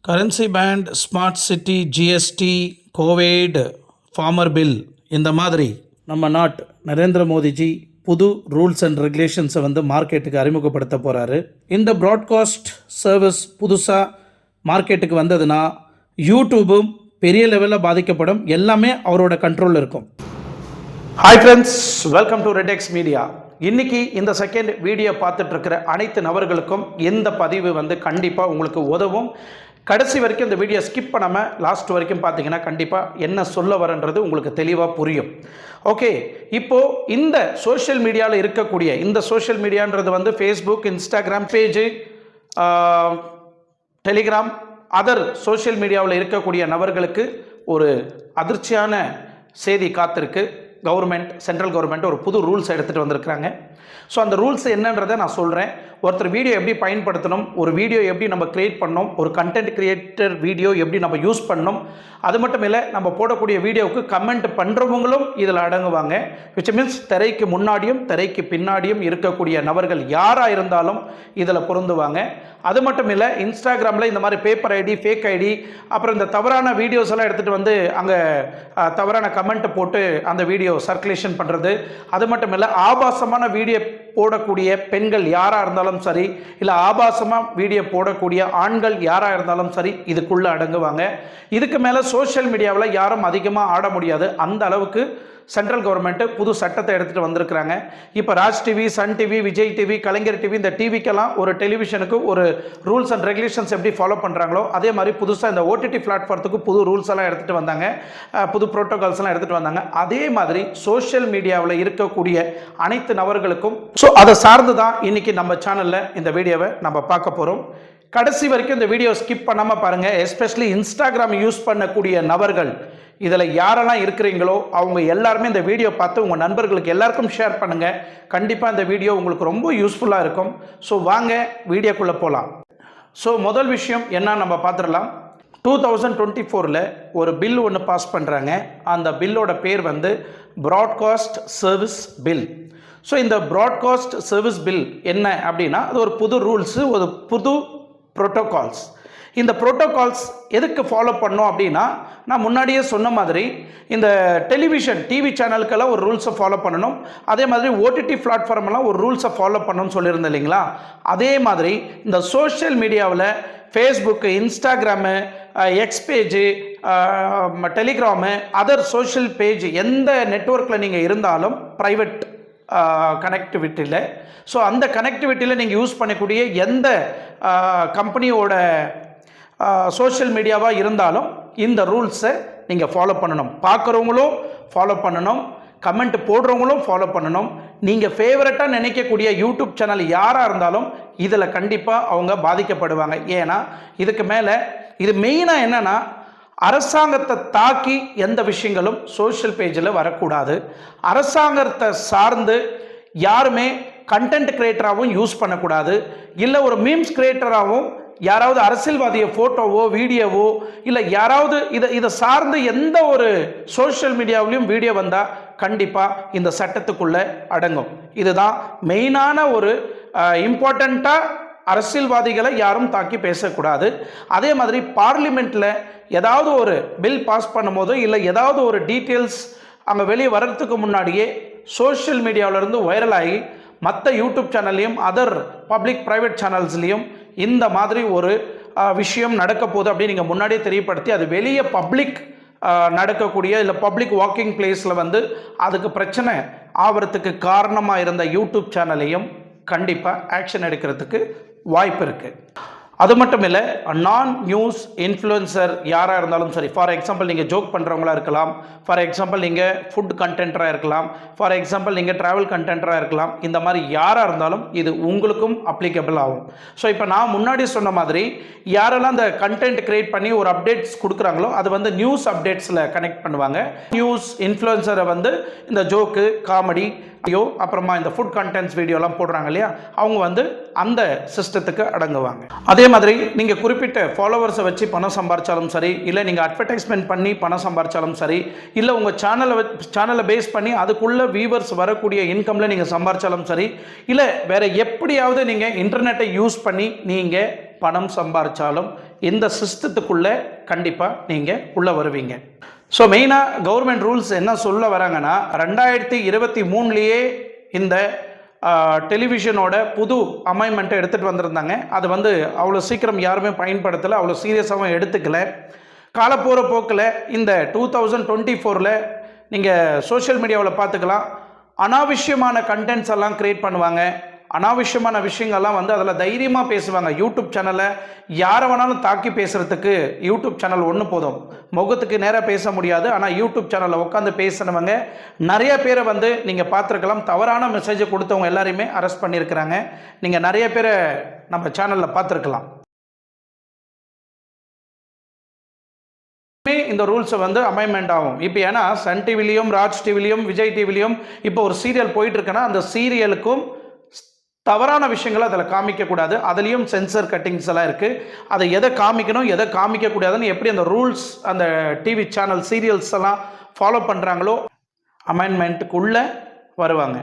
Currency banned, smart city, GST, Covid, farmer bill, இந்த மாதிரி நம்ம நரேந்திர மோடிஜி புது ரூல்ஸ் அண்ட் ரெகுலேஷன்ஸை மார்க்கெட்டுக்கு அறிமுகப்படுத்த போகிறாரு. இந்த ப்ராட்காஸ்ட் சர்வீஸ் புதுசாக மார்க்கெட்டுக்கு வந்ததுன்னா யூடியூபும் பெரிய லெவலில் பாதிக்கப்படும். எல்லாமே அவரோட கண்ட்ரோலில் இருக்கும். Hi friends, welcome to Redex media. இன்றைக்கி இந்த செகண்ட் வீடியோ பார்த்துட்ருக்கிற அனைத்து நபர்களுக்கும் இந்த பதிவு கண்டிப்பாக உங்களுக்கு உதவும். கடைசி வரைக்கும் இந்த வீடியோ ஸ்கிப் பண்ணாமல் லாஸ்ட் வரைக்கும் பார்த்தீங்கன்னா கண்டிப்பாக என்ன சொல்ல வரன்றது உங்களுக்கு தெளிவாக புரியும். ஓகே, இப்போது இந்த சோஷியல் மீடியாவில் இருக்கக்கூடிய இந்த சோஷியல் மீடியான்றது Facebook, Instagram page, Telegram, other social மீடியாவில் இருக்கக்கூடிய நபர்களுக்கு ஒரு அதிர்ச்சியான செய்தி காத்திருக்கு. சென்ட்ரல் கவர்மெண்ட் ஒரு புது ரூல்ஸ் எடுத்துகிட்டு வந்திருக்கிறாங்க. ஸோ அந்த ரூல்ஸ் என்னன்றதை நான் சொல்கிறேன். ஒருத்தர் வீடியோ எப்படி பயன்படுத்தணும், ஒரு வீடியோ எப்படி நம்ம க்ரியேட் பண்ணணும், ஒரு கண்டென்ட் கிரியேட்டர் வீடியோ எப்படி நம்ம யூஸ் பண்ணணும், அது மட்டும் இல்லை நம்ம போடக்கூடிய வீடியோவுக்கு கமெண்ட் பண்ணுறவங்களும் இதில் அடங்குவாங்க. விச் மீன்ஸ் திரைக்கு முன்னாடியும் திரைக்கு பின்னாடியும் இருக்கக்கூடிய நபர்கள் யாராக இருந்தாலும் இதில் பொருந்துவாங்க. அது மட்டும் இல்லை, இன்ஸ்டாகிராமில் இந்த மாதிரி பேப்பர் ஐடி, ஃபேக் ஐடி, அப்புறம் இந்த தவறான வீடியோஸ் எல்லாம் எடுத்துகிட்டு அங்கே தவறான கமெண்ட் போட்டு அந்த வீடியோ சர்க்குலேஷன் பண்ணுறது, அது மட்டும் இல்லை ஆபாசமான வீடியோ போடக்கூடிய பெண்கள் யாராக இருந்தாலும் சரி, இல்லை ஆபாசமாக வீடியோ போடக்கூடிய ஆண்கள் யாராக இருந்தாலும் சரி இதுக்குள்ளே அடங்குவாங்க. இதுக்கு மேலே சோஷியல் மீடியாவில் யாரும் அதிகமாக ஆட முடியாது. அந்த அளவுக்கு சென்ட்ரல் கவர்மெண்ட்டு புது சட்டத்தை எடுத்துகிட்டு வந்திருக்கிறாங்க. இப்போ Raj TV, Sun TV, Vijay TV, Kalaignar TV, இந்த டிவிக்கெல்லாம் ஒரு டெலிவிஷனுக்கு ஒரு ரூல்ஸ் அண்ட் ரெகுலேஷன்ஸ் எப்படி ஃபாலோ பண்ணுறாங்களோ அதே மாதிரி புதுசாக இந்த ஓடிடி பிளாட்ஃபார்த்துக்கு புது ரூல்ஸ் எல்லாம் எடுத்துகிட்டு வந்தாங்க, புது ப்ரோட்டோகால்ஸ் எல்லாம் எடுத்துகிட்டு வந்தாங்க. அதே மாதிரி சோஷியல் மீடியாவில் இருக்கக்கூடிய அனைத்து நபர்களுக்கும் ஸோ அதை சார்ந்து தான் இன்றைக்கி நம்ம சேனலில் இந்த வீடியோவை நம்ம பார்க்க போகிறோம். கடைசி வரைக்கும் இந்த வீடியோ ஸ்கிப் பண்ணாமல் பாருங்கள். எஸ்பெஷலி இன்ஸ்டாகிராம் யூஸ் பண்ணக்கூடிய நபர்கள் இதில் யாரெல்லாம் இருக்கிறீங்களோ அவங்க எல்லாருமே இந்த வீடியோ பார்த்து உங்கள் நண்பர்களுக்கு எல்லாருக்கும் ஷேர் பண்ணுங்கள். கண்டிப்பாக இந்த வீடியோ உங்களுக்கு ரொம்ப யூஸ்ஃபுல்லாக இருக்கும். ஸோ வாங்க வீடியோக்குள்ளே போகலாம். ஸோ முதல் விஷயம் என்ன நம்ம பார்த்துடலாம். 2024 ஒரு பில் ஒன்று பாஸ் பண்ணுறாங்க. அந்த பில்லோட பேர் ப்ராட்காஸ்ட் சர்வீஸ் பில். ஸோ இந்த ப்ராட்காஸ்ட் சர்வீஸ் பில் என்ன அப்படின்னா, அது ஒரு புது ரூல்ஸு, ஒரு புது ப்ரோட்டோகால்ஸ். இந்த ப்ரோட்டோகால்ஸ் எதுக்கு ஃபாலோ பண்ணோம் அப்படின்னா, நான் முன்னாடியே சொன்ன மாதிரி இந்த டெலிவிஷன் டிவி சேனலுக்கெல்லாம் ஒரு ரூல்ஸை ஃபாலோ பண்ணணும். அதே மாதிரி ஓடிடி பிளாட்ஃபார்மெல்லாம் ஒரு ரூல்ஸை ஃபாலோ பண்ணணும்னு சொல்லியிருந்தேன் இல்லைங்களா. அதே மாதிரி இந்த சோஷியல் மீடியாவில் Facebook, Instagram, X page, Telegram, other social page, எந்த நெட்வொர்க்கில் நீங்கள் இருந்தாலும் ப்ரைவேட் கனெக்டிவிட்டியில், ஸோ அந்த கனெக்டிவிட்டியில் நீங்கள் யூஸ் பண்ணக்கூடிய எந்த கம்பெனியோட சோஷியல் மீடியாவாக இருந்தாலும் இந்த ரூல்ஸை நீங்கள் ஃபாலோ பண்ணணும். பார்க்குறவங்களும் ஃபாலோ பண்ணணும், கமெண்ட் போடுறவங்களும் ஃபாலோ பண்ணணும். நீங்கள் ஃபேவரட்டாக நினைக்கக்கூடிய யூடியூப் சேனல் யாராக இருந்தாலும் இதில் கண்டிப்பாக அவங்க பாதிக்கப்படுவாங்க. ஏன்னா இதுக்கு மேலே இது மெயினாக என்னென்னா, அரசாங்கத்தை தாக்கி எந்த விஷயங்களும் சோஷியல் பேஜில் வரக்கூடாது. அரசாங்கத்தை சார்ந்து யாருமே கண்டென்ட் கிரியேட்டராகவும் யூஸ் பண்ணக்கூடாது. இல்லை ஒரு மீம்ஸ் கிரியேட்டராகவும் யாராவது அரசியல்வாதிய ஃபோட்டோவோ வீடியோவோ இல்லை யாராவது இதை சார்ந்து எந்த ஒரு சோஷியல் மீடியாவிலையும் வீடியோ வந்தால் கண்டிப்பாக இந்த சட்டத்துக்குள்ளே அடங்கும். இதுதான் மெயினான ஒரு இம்பார்ட்டண்ட்டாக. அரசியல்வாதிகளை யாரும் தாக்கி பேசக்கூடாது. அதே மாதிரி பார்லிமெண்ட்டில் ஏதாவது ஒரு பில் பாஸ் பண்ணும்போது இல்லை ஏதாவது ஒரு டீட்டெயில்ஸ் அங்கே வெளியே வர்றதுக்கு முன்னாடியே சோஷியல் மீடியாவிலேருந்து வைரலாகி மற்ற யூடியூப் சேனல்லையும் அதர் பப்ளிக் ப்ரைவேட் சேனல்ஸ்லேயும் இந்த மாதிரி ஒரு விஷயம் நடக்க போகுது அப்படின்னு நீங்கள் முன்னாடியே தெரியப்படுத்தி அது வெளியே பப்ளிக் நடக்கக்கூடிய இல்லை பப்ளிக் வாக்கிங் பிளேஸில் அதுக்கு பிரச்சனை ஆகிறதுக்கு காரணமாக இருந்த யூடியூப் சேனலையும் கண்டிப்பாக ஆக்ஷன் எடுக்கிறதுக்கு வாய்ப்பு இருக்குது. அது மட்டும் இல்லை, நான் நியூஸ் இன்ஃப்ளூயன்சர் யாராக இருந்தாலும் சரி, ஃபார் எக்ஸாம்பிள் நீங்கள் ஜோக் பண்ணுறவங்களா இருக்கலாம், ஃபார் எக்ஸாம்பிள் நீங்கள் ஃபுட் கண்டென்ட்டராக இருக்கலாம், ஃபார் எக்ஸாம்பிள் நீங்கள் ட்ராவல் கண்டென்ட்டராக இருக்கலாம், இந்த மாதிரி யாராக இருந்தாலும் இது உங்களுக்கும் அப்ளிகபிள் ஆகும். ஸோ இப்போ நான் முன்னாடி சொன்ன மாதிரி யாரெல்லாம் இந்த கண்டென்ட் கிரியேட் பண்ணி ஒரு அப்டேட்ஸ் கொடுக்குறாங்களோ அது நியூஸ் அப்டேட்ஸில் கனெக்ட் பண்ணுவாங்க. நியூஸ் இன்ஃப்ளூயன்சரை இந்த ஜோக்கு, காமெடி, அப்புறமா இந்த ஃபுட் கண்டென்ட்ஸ் வீடியோலாம் போடுறாங்க இல்லையா, அவங்க அந்த சிஸ்டத்துக்கு அடங்குவாங்க. அதே மாதிரி நீங்கள் குறிப்பிட்ட ஃபாலோவர்ஸை வச்சு பணம் சம்பாரிச்சாலும் சரி, இல்லை நீங்கள் அட்வர்டைஸ்மெண்ட் பண்ணி பணம் சம்பாரிச்சாலும் சரி, இல்லை உங்கள் சேனலை பேஸ் பண்ணி அதுக்குள்ளே வியூவர்ஸ் வரக்கூடிய இன்கமில் நீங்கள் சம்பாரிச்சாலும் சரி, இல்லை வேறு எப்படியாவது நீங்கள் இன்டர்நெட்டை யூஸ் பண்ணி நீங்கள் பணம் சம்பாரிச்சாலும் இந்த சிஸ்டத்துக்குள்ளே கண்டிப்பாக நீங்கள் உள்ளே வருவீங்க. ஸோ மெயினாக கவர்மெண்ட் ரூல்ஸ் என்ன சொல்ல வராங்கன்னா 2023 இந்த டெலிவிஷனோட புது அமெண்ட்மெண்ட்டை எடுத்துகிட்டு வந்திருந்தாங்க. அது அவ்வளோ சீக்கிரம் யாருமே பயன்படுத்தலை, அவ்வளோ சீரியஸாகவும் எடுத்துக்கல. காலப்போகிற போக்கில் இந்த 2024 நீங்கள் சோஷியல் மீடியாவில் பார்த்துக்கலாம், அனாவசியமான கண்டென்ட்ஸ் எல்லாம் க்ரியேட் பண்ணுவாங்க, அனாவசியமான விஷயங்கள்லாம் அதில் தைரியமாக பேசுவாங்க. யூடியூப் சேனலை யாரை வேணாலும் தாக்கி பேசுகிறதுக்கு யூடியூப் சேனல் ஒன்று போதும். முகத்துக்கு நேராக பேச முடியாது, ஆனால் யூடியூப் சேனலில் உட்காந்து பேசினவங்க நிறைய பேரை நீங்கள் பார்த்துருக்கலாம். தவறான மெசேஜை கொடுத்தவங்க எல்லாரையுமே அரெஸ்ட் பண்ணியிருக்கிறாங்க. நீங்கள் நிறைய பேரை நம்ம சேனலில் பார்த்துருக்கலாம். இந்த ரூல்ஸை அமெண்ட்மெண்ட் ஆகும். இப்போ ஏன்னா சன் டிவிலையும் ராஜ் டிவிலையும் விஜய் டிவிலையும் இப்போ ஒரு சீரியல் போயிட்டுருக்குன்னா அந்த சீரியலுக்கும் தவறான விஷயங்களை அதில் காமிக்கக்கூடாது. அதுலேயும் சென்சர் கட்டிங்ஸ் எல்லாம் இருக்குது. அதை எதை காமிக்கணும் எதை காமிக்கக்கூடாதுன்னு எப்படி அந்த ரூல்ஸ் அந்த டிவி சேனல் சீரியல்ஸ் எல்லாம் ஃபாலோ பண்ணுறாங்களோ அமெண்ட்மெண்ட்டுக்குள்ளே வருவாங்க.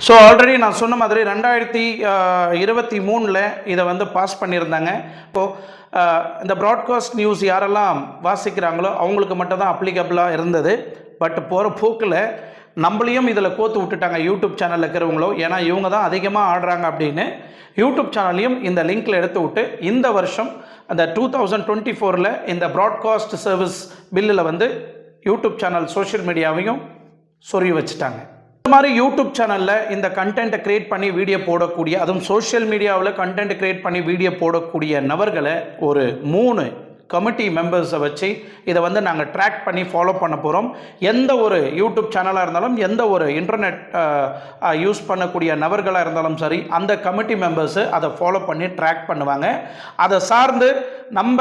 ஸோ ஆல்ரெடி நான் சொன்ன மாதிரி 2023 இதை பாஸ் பண்ணியிருந்தாங்க. இப்போது இந்த ப்ராட்காஸ்ட் நியூஸ் யாரெல்லாம் வாசிக்கிறாங்களோ அவங்களுக்கு மட்டும்தான் அப்ளிகபிளாக இருந்தது. பட் போகிற போக்கில் நம்மளையும் இதில் கோத்து விட்டுட்டாங்க யூடியூப் சேனலில் இருக்கிறவங்களோ. ஏன்னா இவங்க தான் அதிகமாக ஆடுறாங்க அப்படின்னு யூடியூப் சேனல்லையும் இந்த லிங்க்கில் எடுத்து விட்டு இந்த வருஷம் அந்த 2024 இந்த ப்ராட்காஸ்ட் சர்வீஸ் பில்லில் யூடியூப் சேனல் சோஷியல் மீடியாவையும் சொருகி வச்சுட்டாங்க. இந்த மாதிரி யூடியூப் சேனலில் இந்த கண்டென்ட்டை க்ரியேட் பண்ணி வீடியோ போடக்கூடிய, அதுவும் சோஷியல் மீடியாவில் கண்டென்ட் க்ரியேட் பண்ணி வீடியோ போடக்கூடிய நபர்களை ஒரு 3 கமிட்டி மெம்பர்ஸை வச்சு இதை நாங்கள் ட்ராக் பண்ணி ஃபாலோ பண்ண போகிறோம். எந்த ஒரு யூடியூப் சேனலாக இருந்தாலும் எந்த ஒரு இன்டர்நெட் யூஸ் பண்ணக்கூடிய நபர்களாக இருந்தாலும் சரி, அந்த கமிட்டி மெம்பர்ஸு அதை ஃபாலோ பண்ணி ட்ராக் பண்ணுவாங்க. அதை சார்ந்து நம்ம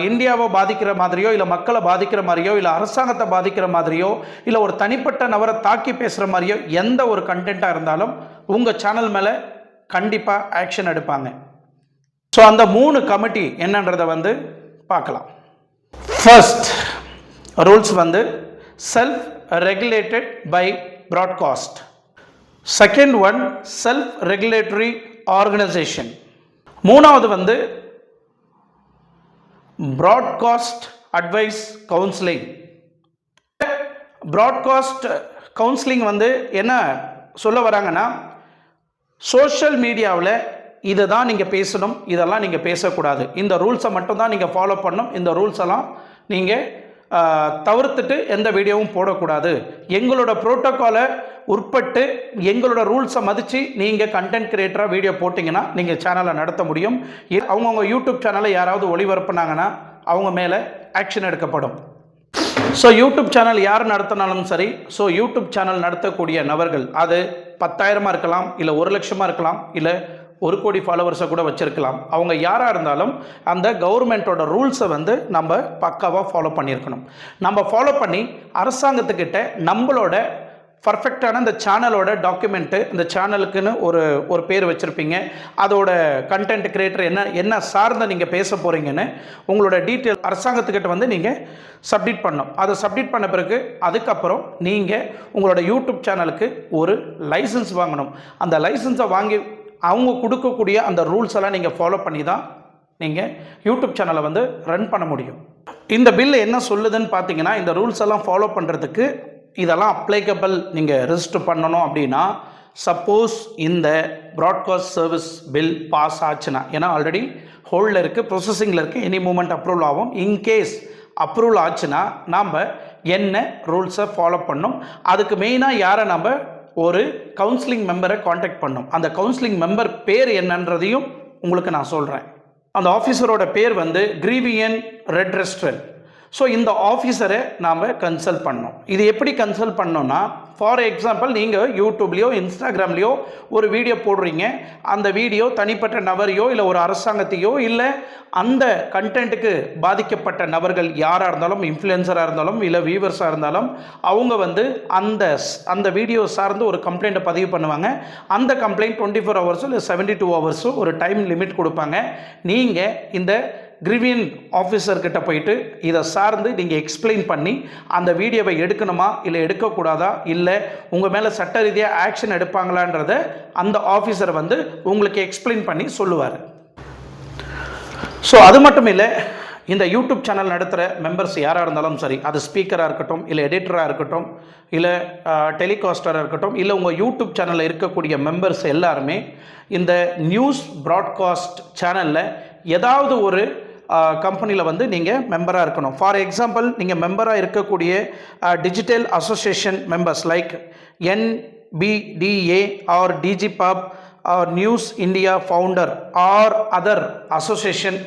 இந்தியாவை பாதிக்கிற மாதிரியோ இல்லை மக்களை பாதிக்கிற மாதிரியோ இல்லை அரசாங்கத்தை பாதிக்கிற மாதிரியோ இல்லை ஒரு தனிப்பட்ட நபரை தாக்கி பேசுகிற மாதிரியோ எந்த ஒரு கண்டென்ட்டாக இருந்தாலும் உங்கள் சேனல் மேலே கண்டிப்பாக ஆக்ஷன் எடுப்பாங்க. ஸோ அந்த 3 கமிட்டி என்னன்றதை பார்க்கலாம். First rules self regulated by broadcast. Second one self regulatory organisation. மூணாவது broadcast advice counselling. Broadcast counselling என்ன சொல்ல வராங்கன்னா, சோஷியல் மீடியாவில் இதை தான் நீங்கள் பேசணும், இதெல்லாம் நீங்கள் பேசக்கூடாது, இந்த ரூல்ஸை மட்டும்தான் நீங்கள் ஃபாலோ பண்ணணும், இந்த ரூல்ஸ் எல்லாம் நீங்கள் தவிர்த்துட்டு எந்த வீடியோவும் போடக்கூடாது, எங்களோட ப்ரோட்டோக்காலை உட்பட்டு எங்களோட ரூல்ஸை மதித்து நீங்கள் கண்டென்ட் கிரியேட்டராக வீடியோ போட்டிங்கன்னா நீங்கள் சேனலை நடத்த முடியும். அவங்கவுங்க யூடியூப் சேனலை யாராவது ஒளிபரப்புனாங்கன்னா அவங்க மேலே ஆக்ஷன் எடுக்கப்படும். ஸோ யூடியூப் சேனல் யார் நடத்தினாலும் சரி, ஸோ யூடியூப் சேனல் நடத்தக்கூடிய நபர்கள் அது 10,000 இருக்கலாம், இல்லை 1,00,000 இருக்கலாம், இல்லை 1 கோடி ஃபாலோவர்ஸை கூட வச்சுருக்கலாம். அவங்க யாராக இருந்தாலும் அந்த கவர்மெண்ட்டோட ரூல்ஸை நம்ம பக்காவாக ஃபாலோ பண்ணியிருக்கணும். நம்ம ஃபாலோ பண்ணி அரசாங்கத்துக்கிட்ட நம்மளோட பர்ஃபெக்டான இந்த சேனலோட டாக்குமெண்ட்டு, இந்த சேனலுக்குன்னு ஒரு பேர் வச்சுருப்பீங்க, அதோட கண்டென்ட் கிரியேட்டர் என்ன சார்ந்த நீங்கள் பேச போகிறீங்கன்னு உங்களோட டீட்டெயில் அரசாங்கத்துக்கிட்ட நீங்கள் சப்மிட் பண்ணணும். அதை சப்மிட் பண்ண பிறகு அதுக்கப்புறம் நீங்கள் உங்களோட யூடியூப் சேனலுக்கு ஒரு லைசன்ஸ் வாங்கணும். அந்த லைசன்ஸை வாங்கி அவங்க கொடுக்கக்கூடிய அந்த ரூல்ஸ் எல்லாம் நீங்கள் ஃபாலோ பண்ணி தான் நீங்கள் யூடியூப் சேனலை ரன் பண்ண முடியும். இந்த பில் என்ன சொல்லுதுன்னு பார்த்தீங்கன்னா, இந்த ரூல்ஸ் எல்லாம் ஃபாலோ பண்ணுறதுக்கு இதெல்லாம் அப்ளைக்கபிள் நீங்கள் ரெஜிஸ்டர் பண்ணணும் அப்படின்னா, சப்போஸ் இந்த ப்ராட்காஸ்ட் சர்வீஸ் பில் பாஸ் ஆச்சுன்னா, ஏன்னா ஆல்ரெடி ஹோல்டில் இருக்குது, ப்ரொசஸிங்கில் இருக்குது, எனி மூமெண்ட் அப்ரூவல் ஆகும். இன்கேஸ் அப்ரூவல் ஆச்சுன்னா நாம் என்ன ரூல்ஸை ஃபாலோ பண்ணணும், அதுக்கு மெயினாக யாரை நம்ம ஒரு கவுன்சிலிங் மெம்பரை காண்டாக்ட் பண்ணோம். அந்த கவுன்சிலிங் மெம்பர் பேர் என்னன்றதையும் உங்களுக்கு நான் சொல்கிறேன். அந்த ஆஃபீஸரோட பேர் கிரீவியன் ரெட்ரெஸ்ட்ரல். ஸோ இந்த ஆஃபீஸரை நாம் கன்சல்ட் பண்ணோம். இது எப்படி கன்சல்ட் பண்ணோன்னா, ஃபார் எக்ஸாம்பிள் நீங்கள் யூடியூப்லேயோ இன்ஸ்டாகிராம்லேயோ ஒரு வீடியோ போடுறீங்க, அந்த வீடியோ தனிப்பட்ட நபரையோ இல்லை ஒரு அரசாங்கத்தையோ இல்லை அந்த கண்டென்ட்டுக்கு பாதிக்கப்பட்ட நபர்கள் யாராக இருந்தாலும், இன்ஃப்ளூயன்சராக இருந்தாலும் இல்லை வியூவர்ஸாக இருந்தாலும், அவங்க அந்த வீடியோ சார்ந்து ஒரு கம்ப்ளைண்ட்டை பதிவு பண்ணுவாங்க. அந்த கம்ப்ளைண்ட் 24 ஹவர்ஸோ இல்லை 72 ஹவர்ஸோ ஒரு டைம் லிமிட் கொடுப்பாங்க. நீங்கள் இந்த கிரிவியன் ஆஃபீஸர்கிட்ட போயிட்டு இதை சார்ந்து நீங்கள் எக்ஸ்பிளைன் பண்ணி அந்த வீடியோவை எடுக்கணுமா இல்லை எடுக்கக்கூடாதா, இல்லை உங்கள் மேலே சட்ட ரீதியாக ஆக்ஷன் எடுப்பாங்களான்றதை அந்த ஆஃபீஸர் உங்களுக்கு எக்ஸ்பிளைன் பண்ணி சொல்லுவார். ஸோ அது மட்டும் இல்லை, இந்த யூடியூப் சேனல் நடத்துகிற மெம்பர்ஸ் யாராக இருந்தாலும் சரி, அது ஸ்பீக்கராக இருக்கட்டும், இல்லை எடிட்டராக இருக்கட்டும், இல்லை டெலிகாஸ்டராக இருக்கட்டும், இல்லை உங்கள் யூடியூப் சேனலில் இருக்கக்கூடிய மெம்பர்ஸ் எல்லாருமே இந்த நியூஸ் ப்ராட்காஸ்ட் சேனலில் ஏதாவது ஒரு கம்பெனியில் வந்து நீங்கள் மெம்பராக இருக்கணும். ஃபார் எக்ஸாம்பிள், நீங்கள் மெம்பராக இருக்கக்கூடிய digital association members like NBDA or DigiPub or news India founder or other association,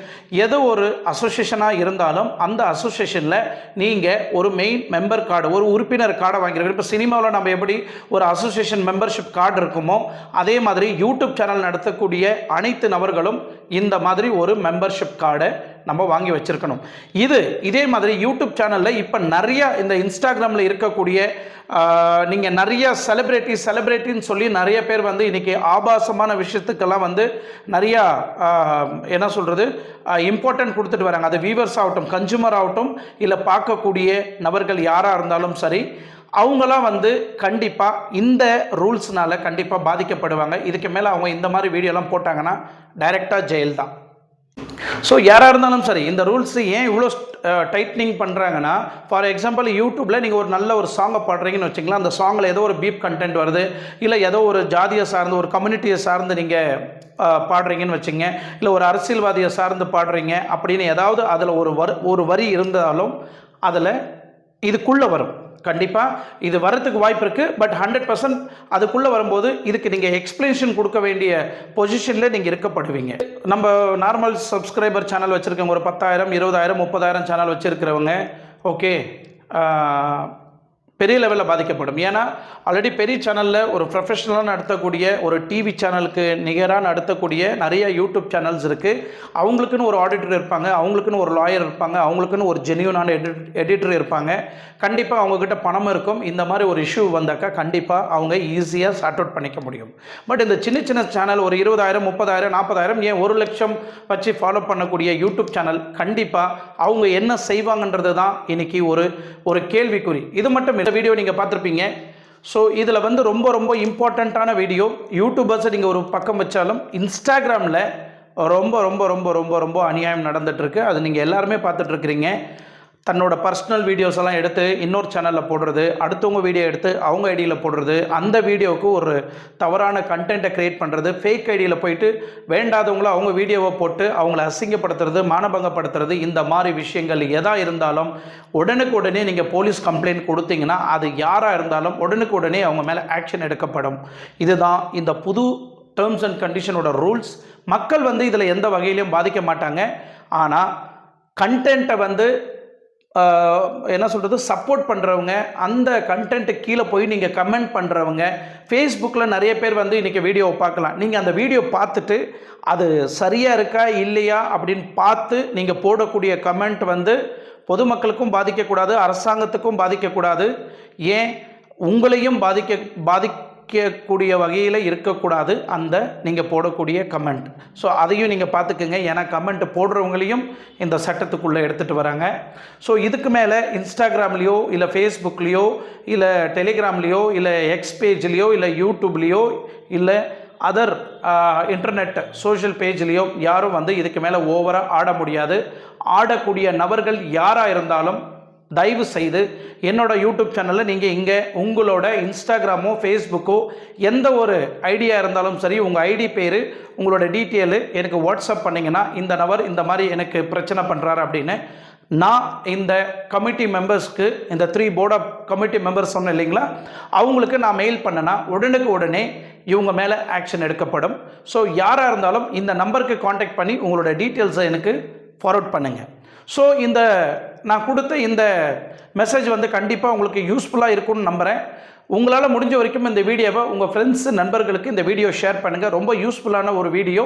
ஏதோ ஒரு அசோசியேஷனாக இருந்தாலும் அந்த அசோசியேஷனில் நீங்கள் ஒரு மெயின் மெம்பர் கார்டு, ஒரு உறுப்பினர் கார்டை வாங்கியிருக்கணும். இப்போ சினிமாவில் நம்ம எப்படி ஒரு அசோசியேஷன் மெம்பர்ஷிப் கார்டு இருக்குமோ அதே மாதிரி யூடியூப் சேனல் நடத்தக்கூடிய அனைத்து நபர்களும் இந்த மாதிரி ஒரு மெம்பர்ஷிப் கார்டை நம்ம வாங்கி வச்சுருக்கணும். இதே மாதிரி யூடியூப் சேனலில் இப்போ நிறையா இந்த இன்ஸ்டாகிராமில் இருக்கக்கூடிய நீங்கள் நிறைய செலிப்ரிட்டின்னு சொல்லி நிறைய பேர் வந்து இன்றைக்கி ஆபாசமான விஷயத்துக்கெல்லாம் வந்து நிறையா என்ன சொல்கிறது இம்பார்ட்டன்ட் கொடுத்துட்டு வராங்க. அது வியூவர்ஸ் ஆகட்டும், கன்சூமர் ஆகட்டும், இல்லை பார்க்கக்கூடிய நபர்கள் யாராக இருந்தாலும் சரி, அவங்களாம் வந்து கண்டிப்பாக இந்த ரூல்ஸ்னால் கண்டிப்பாக பாதிக்கப்படுவாங்க. இதுக்கு மேலே அவங்க இந்த மாதிரி வீடியோலாம் போட்டாங்கன்னா டைரெக்டாக ஜெயில் தான். ஸோ யாராக இருந்தாலும் சரி, இந்த ரூல்ஸ் ஏன் இவ்வளோ டைட்னிங் பண்ணுறாங்கன்னா, ஃபார் எக்ஸாம்பிள் யூடியூப்பில் நீங்கள் ஒரு நல்ல ஒரு சாங்கை பாடுறீங்கன்னு வச்சிங்களா, அந்த சாங்கில் ஏதோ ஒரு பீப் கண்டென்ட் வருது, இல்லை ஏதோ ஒரு ஜாதியை சார்ந்து ஒரு கம்யூனிட்டியை சார்ந்து நீங்கள் பாடுறீங்கன்னு வச்சுங்க, இல்லை ஒரு அரசியல்வாதியை சார்ந்து பாடுறீங்க அப்படின்னு ஏதாவது அதில் ஒரு வரி இருந்தாலும் அதில் இதுக்குள்ளே வரும். கண்டிப்பாக இது வரத்துக்கு வாய்ப்பு இருக்குது. பட் 100% அதுக்குள்ளே வரும்போது இதுக்கு நீங்கள் எக்ஸ்பிளனேஷன் கொடுக்க வேண்டிய பொசிஷனில் நீங்கள் இருக்கப்படுவீங்க. நம்ம நார்மல் சப்ஸ்கிரைபர் சேனல் வச்சுருக்கவங்க, ஒரு 10,000, 20,000, 30,000 சேனல் வச்சுருக்கிறவங்க, ஓகே, பெரிய லெவலில் பாதிக்கப்படும். ஏன்னா ஆல்ரெடி பெரிய சேனலில் ஒரு ப்ரொஃபஷனலாக நடத்தக்கூடிய ஒரு டிவி சேனலுக்கு நிகராக நடத்தக்கூடிய நிறைய யூடியூப் சேனல்ஸ் இருக்குது. அவங்களுக்குன்னு ஒரு ஆடிட்டர் இருப்பாங்க, அவங்களுக்குன்னு ஒரு லாயர் இருப்பாங்க, அவங்களுக்குன்னு ஒரு ஜென்யூனான எடிட்டர் இருப்பாங்க. கண்டிப்பாக அவங்கக்கிட்ட பணம் இருக்கும். இந்த மாதிரி ஒரு இஷ்யூ வந்தாக்கா கண்டிப்பாக அவங்க ஈஸியாக சார்ட் அவுட் பண்ணிக்க முடியும். பட் இந்த சின்ன சின்ன சேனல் ஒரு 20,000, 30,000, 40,000, ஏன் 1 லட்சம் வச்சு ஃபாலோ பண்ணக்கூடிய யூடியூப் சேனல் கண்டிப்பாக அவங்க என்ன செய்வாங்கன்றது தான் இன்றைக்கி ஒரு கேள்விக்குறி. இது மட்டும் இந்த வீடியோ நீங்கள் பார்த்துருப்பீங்க. ஸோ இதில் வந்து ரொம்ப ரொம்ப இம்பார்ட்டண்ட்டான வீடியோ. யூடியூபர்ஸை நீங்கள் ஒரு பக்கம் வச்சாலும் இன்ஸ்டாகிராமில் ரொம்ப ரொம்ப ரொம்ப ரொம்ப ரொம்ப அநியாயம் நடந்துகிட்ருக்கு. அது நீங்கள் எல்லாருமே பார்த்துட்ருக்கிறீங்க. தன்னோட பர்சனல் வீடியோஸ் எல்லாம் எடுத்து இன்னொரு சேனலில் போடுறது, அடுத்தவங்க வீடியோ எடுத்து அவங்க ஐடியில் போடுறது, அந்த வீடியோவுக்கு ஒரு தவறான கண்டென்ட்டை க்ரியேட் பண்ணுறது, ஃபேக் ஐடியில் போயிட்டு வேண்டாதவங்கள அவங்க வீடியோவை போட்டு அவங்கள அசிங்கப்படுத்துறது, மானபங்கப்படுத்துறது, இந்த மாதிரி விஷயங்கள் எதாக இருந்தாலும் உடனுக்குடனே நீங்கள் போலீஸ் கம்ப்ளைண்ட் கொடுத்தீங்கன்னா அது யாராக இருந்தாலும் உடனுக்குடனே அவங்க மேலே ஆக்ஷன் எடுக்கப்படும். இதுதான் இந்த புது டேர்ம்ஸ் அண்ட் கண்டிஷனோட ரூல்ஸ். மக்கள் வந்து இதில் எந்த வகையிலையும் பாதிக்க மாட்டாங்க. ஆனால் கண்டென்ட்டை வந்து என்ன சொல்கிறது சப்போர்ட் பண்ணுறவங்க, அந்த கண்டென்ட்டு கீழே போய் நீங்கள் கமெண்ட் பண்ணுறவங்க, ஃபேஸ்புக்கில் நிறைய பேர் வந்து இன்றைக்கி வீடியோவை பார்க்கலாம். நீங்கள் அந்த வீடியோ பார்த்துட்டு அது சரியாக இருக்கா இல்லையா அப்படின்னு பார்த்து நீங்கள் போடக்கூடிய கமெண்ட் வந்து பொதுமக்களுக்கும் பாதிக்கக்கூடாது, அரசாங்கத்துக்கும் பாதிக்கக்கூடாது, ஏன் உங்களையும் பாதிக்கக்கூடிய வகையில் இருக்கக்கூடாது அந்த நீங்கள் போடக்கூடிய கமெண்ட். ஸோ அதையும் நீங்கள் பார்த்துக்குங்க. ஏன்னா கமெண்ட் போடுறவங்களையும் இந்த சட்டத்துக்குள்ளே எடுத்துகிட்டு வராங்க. ஸோ இதுக்கு மேலே இன்ஸ்டாகிராம்லேயோ இல்லை ஃபேஸ்புக்லேயோ இல்லை டெலிகிராம்லேயோ இல்லை எக்ஸ் பேஜ்லேயோ இல்லை யூடியூப்லேயோ இல்லை அதர் இன்டர்நெட் சோஷியல் பேஜ்லேயோ யாரும் வந்து இதுக்கு மேலே ஓவராக ஆட முடியாது. ஆடக்கூடிய நபர்கள் யாராக இருந்தாலும் தயவு செய்து என்னோட யூடியூப் சேனலில் நீங்கள் இங்கே உங்களோட இன்ஸ்டாகிராமோ ஃபேஸ்புக்கோ எந்த ஒரு ஐடியா இருந்தாலும் சரி, உங்கள் ஐடி பேர், உங்களோட டீட்டெயிலு எனக்கு வாட்ஸ்அப் பண்ணிங்கன்னா, இந்த நபர் இந்த மாதிரி எனக்கு பிரச்சனை பண்ணுறாரு அப்படின்னு நான் இந்த கமிட்டி மெம்பர்ஸ்க்கு, இந்த 3 போர்ட் ஆஃப் கமிட்டி மெம்பர்ஸ் சொன்னேன் இல்லைங்களா, அவங்களுக்கு நான் மெயில் பண்ணேன்னா உடனே இவங்க மேலே ஆக்ஷன் எடுக்கப்படும். ஸோ யாராக இருந்தாலும் இந்த நம்பருக்கு காண்டாக்ட் பண்ணி உங்களோட டீட்டெயில்ஸை எனக்கு ஃபார்வர்ட் பண்ணுங்கள். ஸோ இந்த நான் கொடுத்த இந்த மெசேஜ் வந்து கண்டிப்பாக உங்களுக்கு யூஸ்ஃபுல்லாக இருக்கும்னு நம்புகிறேன். உங்களால் முடிஞ்ச வரைக்கும் இந்த வீடியோவை உங்கள் ஃப்ரெண்ட்ஸு நண்பர்களுக்கு இந்த வீடியோ ஷேர் பண்ணுங்கள். ரொம்ப யூஸ்ஃபுல்லான ஒரு வீடியோ.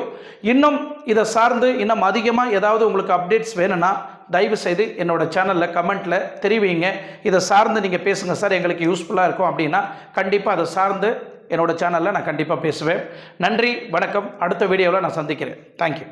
இன்னும் இதை சார்ந்து இன்னும் அதிகமாக ஏதாவது உங்களுக்கு அப்டேட்ஸ் வேணும்னா தயவு செய்து என்னோடய சேனலில் கமெண்ட்டில் தெரிவிங்க. இதை சார்ந்து நீங்கள் பேசுங்க சார், எங்களுக்கு யூஸ்ஃபுல்லாக இருக்கும் அப்படின்னா கண்டிப்பாக அதை சார்ந்து என்னோடய சேனலில் நான் கண்டிப்பாக பேசுவேன். நன்றி, வணக்கம். அடுத்த வீடியோவில் நான் சந்திக்கிறேன். தேங்க்யூ.